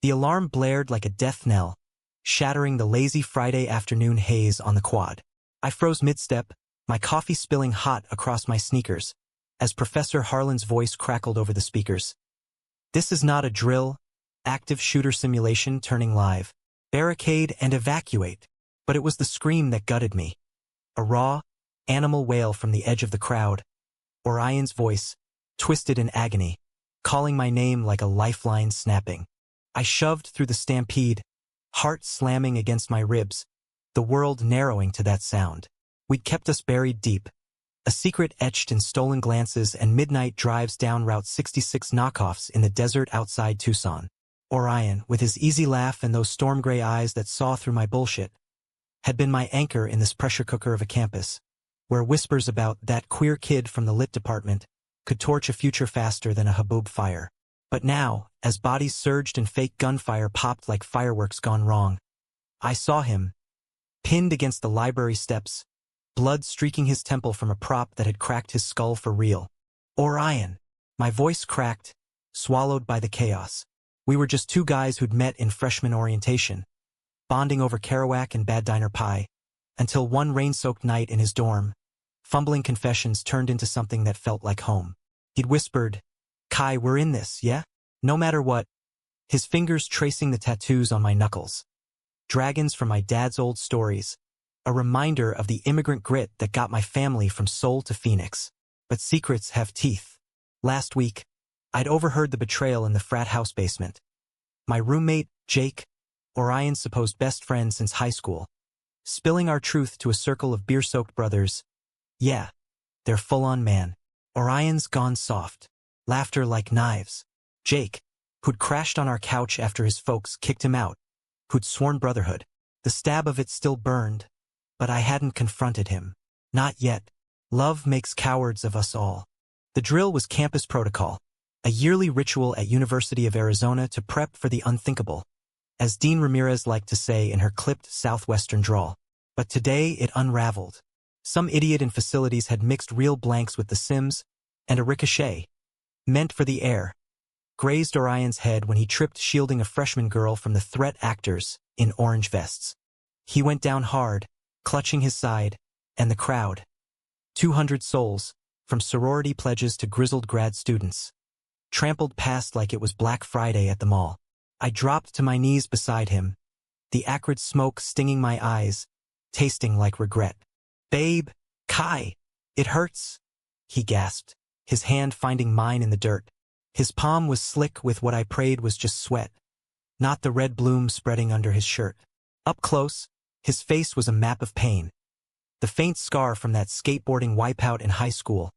The alarm blared like a death knell, shattering the lazy Friday afternoon haze on the quad. I froze mid-step, my coffee spilling hot across my sneakers, as Professor Harlan's voice crackled over the speakers. This is not a drill, active shooter simulation turning live. Barricade and evacuate. But it was the scream that gutted me. A raw, animal wail from the edge of the crowd. Orion's voice, twisted in agony, calling my name like a lifeline snapping. I shoved through the stampede, heart slamming against my ribs, the world narrowing to that sound. We'd kept us buried deep, a secret etched in stolen glances and midnight drives down Route 66 knockoffs in the desert outside Tucson. Orion, with his easy laugh and those storm-gray eyes that saw through my bullshit, had been my anchor in this pressure cooker of a campus, where whispers about that queer kid from the lit department could torch a future faster than a haboob fire. But now, as bodies surged and fake gunfire popped like fireworks gone wrong, I saw him, pinned against the library steps, blood streaking his temple from a prop that had cracked his skull for real. Orion! My voice cracked, swallowed by the chaos. We were just two guys who'd met in freshman orientation, bonding over Kerouac and bad diner pie, until one rain-soaked night in his dorm, fumbling confessions turned into something that felt like home. He'd whispered, "Kai, we're in this, yeah? No matter what," his fingers tracing the tattoos on my knuckles. Dragons from my dad's old stories, a reminder of the immigrant grit that got my family from Seoul to Phoenix. But secrets have teeth. Last week, I'd overheard the betrayal in the frat house basement. My roommate, Jake, Orion's supposed best friend since high school, spilling our truth to a circle of beer-soaked brothers. Yeah, they're full-on man. Orion's gone soft. Laughter like knives. Jake, who'd crashed on our couch after his folks kicked him out, who'd sworn brotherhood. The stab of it still burned, but I hadn't confronted him. Not yet. Love makes cowards of us all. The drill was campus protocol, a yearly ritual at University of Arizona to prep for the unthinkable, as Dean Ramirez liked to say in her clipped southwestern drawl. But today it unraveled. Some idiot in facilities had mixed real blanks with the Sims, and a ricochet, meant for the air, grazed Orion's head when he tripped shielding a freshman girl from the threat actors in orange vests. He went down hard, clutching his side, and the crowd, 200 souls, from sorority pledges to grizzled grad students, trampled past like it was Black Friday at the mall. I dropped to my knees beside him, the acrid smoke stinging my eyes, tasting like regret. "Babe, Kai, it hurts," he gasped, his hand finding mine in the dirt. His palm was slick with what I prayed was just sweat, not the red bloom spreading under his shirt. Up close, his face was a map of pain. The faint scar from that skateboarding wipeout in high school,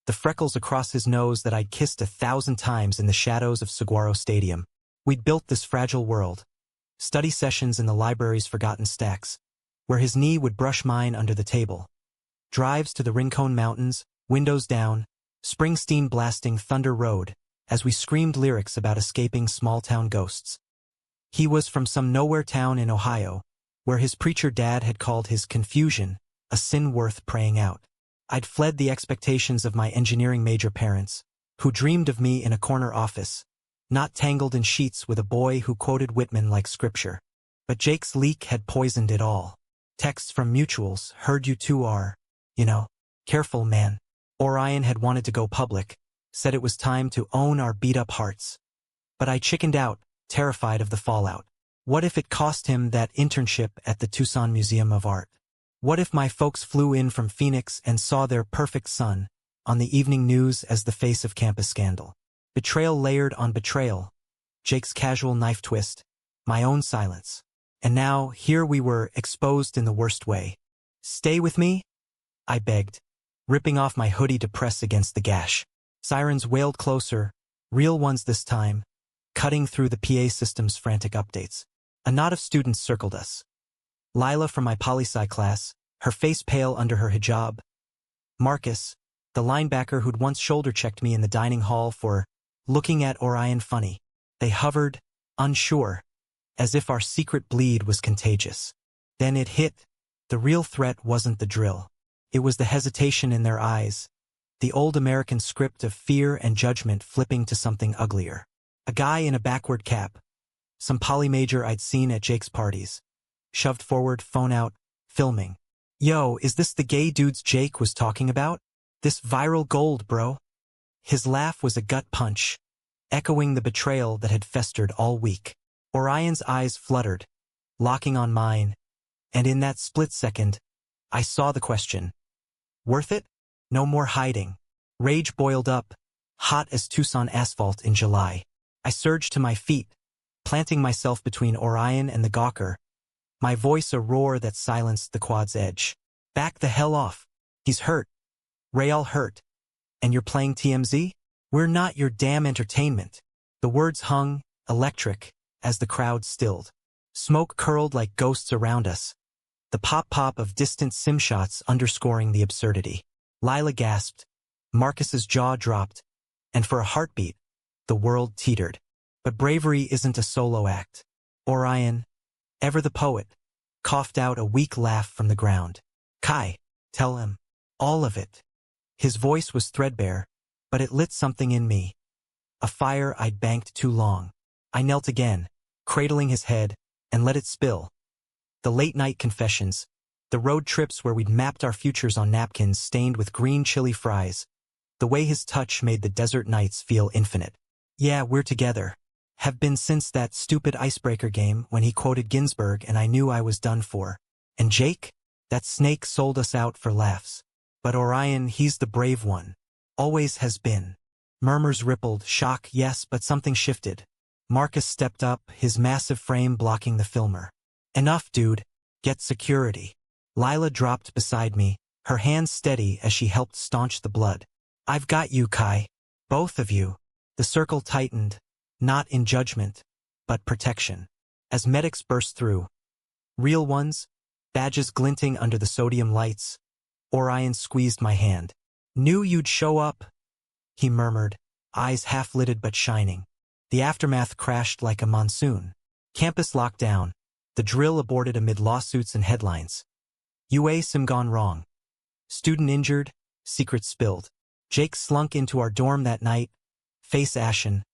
the freckles across his nose that I'd kissed 1,000 times in the shadows of Saguaro Stadium. We'd built this fragile world. Study sessions in the library's forgotten stacks, where his knee would brush mine under the table. Drives to the Rincon Mountains, windows down, Springsteen blasting Thunder Road, as we screamed lyrics about escaping small-town ghosts. He was from some nowhere town in Ohio, where his preacher dad had called his confusion a sin worth praying out. I'd fled the expectations of my engineering major parents, who dreamed of me in a corner office, not tangled in sheets with a boy who quoted Whitman like scripture. But Jake's leak had poisoned it all. Texts from mutuals, "Heard you two are, careful, man." Orion had wanted to go public, said it was time to own our beat-up hearts. But I chickened out, terrified of the fallout. What if it cost him that internship at the Tucson Museum of Art? What if my folks flew in from Phoenix and saw their perfect son on the evening news as the face of campus scandal? Betrayal layered on betrayal. Jake's casual knife twist, my own silence. And now, here we were, exposed in the worst way. "Stay with me?" I begged, ripping off my hoodie to press against the gash. Sirens wailed closer, real ones this time, cutting through the PA system's frantic updates. A knot of students circled us. Lila from my poli-sci class, her face pale under her hijab. Marcus, the linebacker who'd once shoulder-checked me in the dining hall for looking at Orion funny. They hovered, unsure, as if our secret bleed was contagious. Then it hit. The real threat wasn't the drill. It was the hesitation in their eyes, the old American script of fear and judgment flipping to something uglier. A guy in a backward cap, Some poly-major I'd seen at Jake's parties. Shoved forward, phone out, filming. Yo, is this the gay dudes Jake was talking about? This viral gold, bro? His laugh was a gut punch, echoing the betrayal that had festered all week. Orion's eyes fluttered, locking on mine, and in that split second, I saw the question. Worth it? No more hiding. Rage boiled up, hot as Tucson asphalt in July. I surged to my feet, planting myself between Orion and the gawker, my voice a roar that silenced the quad's edge. Back the hell off. He's hurt. Rayal hurt. And you're playing TMZ? We're not your damn entertainment. The words hung, electric, as the crowd stilled. Smoke curled like ghosts around us, the pop-pop of distant sim shots underscoring the absurdity. Lila gasped, Marcus's jaw dropped, and for a heartbeat, the world teetered. But Bravery isn't a solo act. Orion, ever the poet, coughed out a weak laugh from the ground. Kai, tell him. All of it. His voice was threadbare, but it lit something in me. A fire I'd banked too long. I knelt again, cradling his head, and let it spill. The late-night confessions, the road trips where we'd mapped our futures on napkins stained with green chili fries, the way his touch made the desert nights feel infinite. Yeah, we're together. Have been since that stupid icebreaker game when he quoted Ginsberg and I knew I was done for. And Jake? That snake sold us out for laughs. But Orion, he's the brave one. Always has been. Murmurs rippled, shock, yes, but something shifted. Marcus stepped up, his massive frame blocking the filmer. Enough, dude. Get security. Lila dropped beside me, her hands steady as she helped staunch the blood. I've got you, Kai. Both of you. The circle tightened, not in judgment, but protection. As medics burst through. Real ones, badges glinting under the sodium lights. Orion squeezed my hand. Knew you'd show up, he murmured, eyes half-lidded but shining. The aftermath crashed like a monsoon. Campus locked down. The drill aborted amid lawsuits and headlines. UA sim gone wrong. Student injured, secrets spilled. Jake slunk into our dorm that night, face ashen,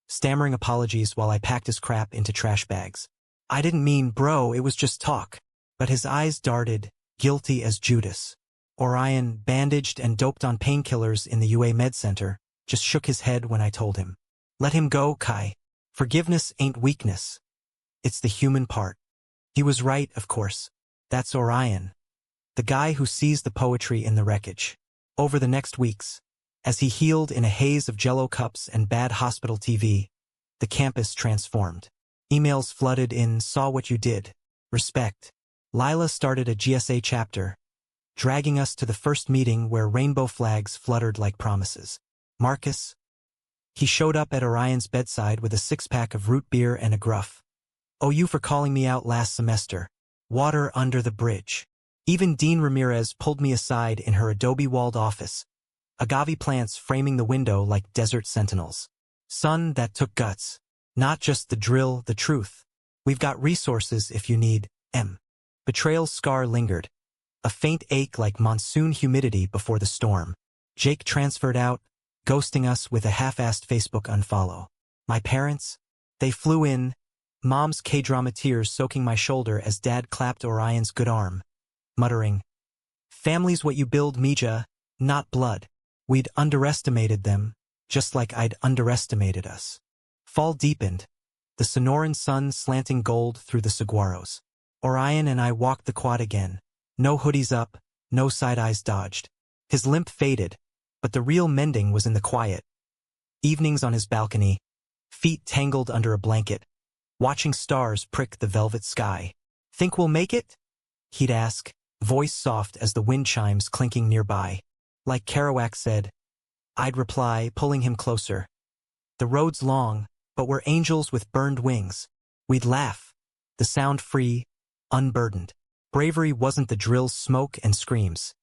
stammering apologies while I packed his crap into trash bags. I didn't mean, bro, it was just talk. But his eyes darted, guilty as Judas. Orion, bandaged and doped on painkillers in the UA Med Center, just shook his head when I told him. Let him go, Kai. Forgiveness ain't weakness. It's the human part. He was right, of course. That's Orion. The guy who sees the poetry in the wreckage. Over the next weeks, as he healed in a haze of Jell-O cups and bad hospital TV, the campus transformed. Emails flooded in, saw what you did. Respect. Lila started a GSA chapter, dragging us to the first meeting where rainbow flags fluttered like promises. Marcus? He showed up at Orion's bedside with a six-pack of root beer and a gruff. Oh, you for calling me out last semester. Water under the bridge. Even Dean Ramirez pulled me aside in her adobe-walled office, agave plants framing the window like desert sentinels. Son, that took guts. Not just the drill, the truth. We've got resources if you need, M. Betrayal's scar lingered, a faint ache like monsoon humidity before the storm. Jake transferred out, ghosting us with a half-assed Facebook unfollow. My parents? They flew in, Mom's K-drama tears soaking my shoulder as Dad clapped Orion's good arm, muttering, Family's what you build, Mija, not blood. We'd underestimated them, just like I'd underestimated us. Fall deepened, the Sonoran sun slanting gold through the saguaros. Orion and I walked the quad again. No hoodies up, no side-eyes dodged. His limp faded, but the real mending was in the quiet. Evenings on his balcony, feet tangled under a blanket, watching stars prick the velvet sky. Think we'll make it? He'd ask, voice soft as the wind chimes clinking nearby. Like Kerouac said, I'd reply, pulling him closer. The road's long, but we're angels with burned wings. We'd laugh, the sound free, unburdened. Bravery wasn't the drill's smoke and screams.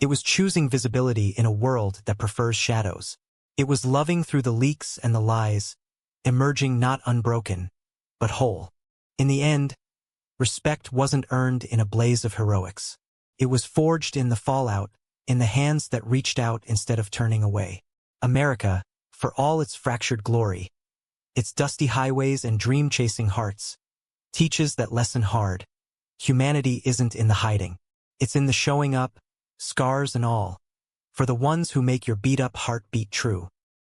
It was choosing visibility in a world that prefers shadows. It was loving through the leaks and the lies, emerging not unbroken, but whole. In the end, respect wasn't earned in a blaze of heroics. It was forged in the fallout, in the hands that reached out instead of turning away. America, for all its fractured glory, its dusty highways and dream-chasing hearts, teaches that lesson hard. Humanity isn't in the hiding. It's in the showing up, scars and all, for the ones who make your beat-up heart beat true.